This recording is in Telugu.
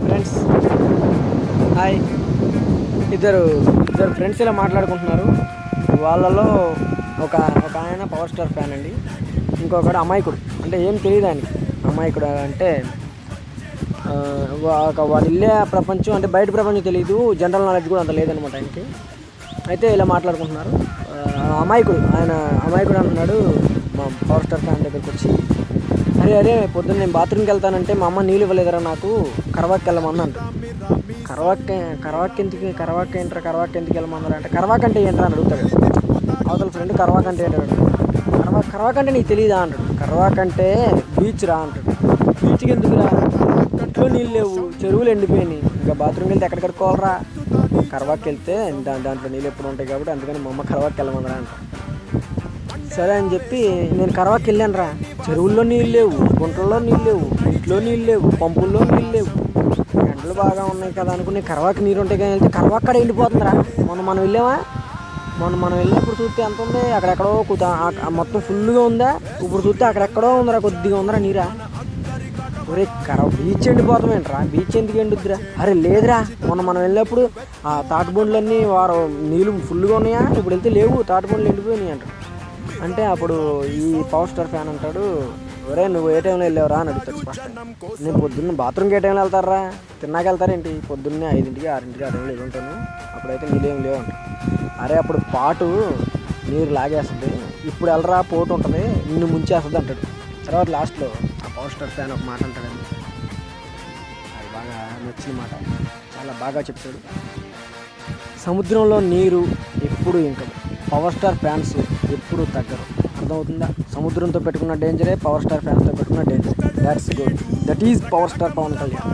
Friends hi. ఇద్దరు ఫ్రెండ్స్ ఇలా మాట్లాడుకుంటున్నారు. వాళ్ళలో ఒక ఒక ఆయన పవర్ స్టార్ ఫ్యాన్ అండి, ఇంకొకడు అమాయకుడు. అంటే ఏం తెలియదు ఆయనకి. అమాయకుడు అంటే వాళ్ళు ఇల్లే ప్రపంచం, అంటే బయట ప్రపంచం తెలియదు, జనరల్ నాలెడ్జ్ కూడా అంత లేదనమాట ఆయనకి. అయితే ఇలా మాట్లాడుకుంటున్నారు. ఆయన అమాయకుడు అంటున్నాడు మా పవర్ స్టార్ ఫ్యాన్ దగ్గరికి వచ్చి, అరే పొద్దున్న నేను బాత్రూమ్కి వెళ్తానంటే మా అమ్మ నీళ్ళు ఇవ్వలేదురా, నాకు కరవాకి వెళ్ళమన్నా అంట. కరవాక్ ఎందుకు వెళ్ళమన్నారు అంటే, కరవాక్ అంటే ఏంట్రా అని అడుగుతాడు. అవతల ఫ్రెండ్ కరవాక్ అంటే ఏంటాడు. కరవాక్ అంటే నీకు తెలియదా అంటాడు. కరవాక్ అంటే బీచ్ రా అంటాడు. బీచ్కి ఎందుకు రా, ఇంట్లో నీళ్ళు లేవు, చెరువులు ఎండిపోయినాయి, ఇంకా బాత్రూమ్కి వెళ్తే ఎక్కడ కడుక్కోవాలరా. కరవాకి వెళ్తే దాంట్లో నీళ్ళు ఎప్పుడు ఉంటాయి కాబట్టి అందుకని మా అమ్మ కరవాకి వెళ్ళమన్నరా అంట. సరే అని చెప్పి నేను కరవాకి వెళ్ళాను రా, చెరువుల్లో నీళ్ళు లేవు, గుంటల్లో నీళ్ళు లేవు, ఇంట్లో నీళ్ళు లేవు, పంపుల్లో నీళ్ళు లేవు, ఎండలు బాగా ఉన్నాయి కదా అనుకుని కరవాకి నీరు ఉంటాయి కానీ వెళ్తే కరవాకి అక్కడ ఎండిపోతుందిరా. మనం వెళ్ళామా, మనం వెళ్ళినప్పుడు చూస్తే ఎంత ఉంది, అక్కడెక్కడో మొత్తం ఫుల్గా ఉందా, ఇప్పుడు చూస్తే అక్కడెక్కడో ఉందిరా, కొద్దిగా ఉందిరా నీరా. ఒరే బీచ్ ఎండిపోతామేంట్రా, బీచ్ ఎందుకు ఎండుద్దిరా. అరే లేదురా, మనం వెళ్ళినప్పుడు ఆ తాటిబండ్లన్నీ నీళ్ళు ఫుల్గా ఉన్నాయా, ఇప్పుడు వెళ్తే లేవు, తాటిబండ్లు ఎండిపోయినాయి అంటాడు. అంటే అప్పుడు ఈ పవర్ స్టార్ ఫ్యాన్ అంటాడు, ఒరే నువ్వు ఏ టైంలో వెళ్ళావురా అని అడుగుతాడు. ఫస్ట్ నేను పొద్దున్న బాత్రూమ్కి ఏ టైంలో వెళ్తారా, తిన్నాక వెళ్తారేంటి, పొద్దున్నే 5ంటికి 6ంటికి ఆ టైంలో ఉంటాను, అప్పుడైతే నీళ్ళేం లేవు అంట. అరే అప్పుడు పాటు నీరు లాగేస్తుంది, ఇప్పుడు వెళ్ళరా పోటు ఉంటుంది, నిన్ను ముంచేస్తుంది అంటాడు. తర్వాత లాస్ట్లో ఆ పవర్ స్టార్ ఫ్యాన్ ఒక మాట అంటాడండి, అది బాగా నచ్చిన మాట, చాలా బాగా చెప్తాడు. సముద్రంలో నీరు ఎప్పుడు ఇంకదు, పవర్ స్టార్ ఫ్యాన్స్ ఎప్పుడు తగ్గరు. అర్థమవుతుందా? సముద్రంతో పెట్టుకున్న డేంజరే పవర్ స్టార్ ఫ్యాన్స్తో పెట్టుకున్న danger. That's good. That is power star Pawan Kalyan.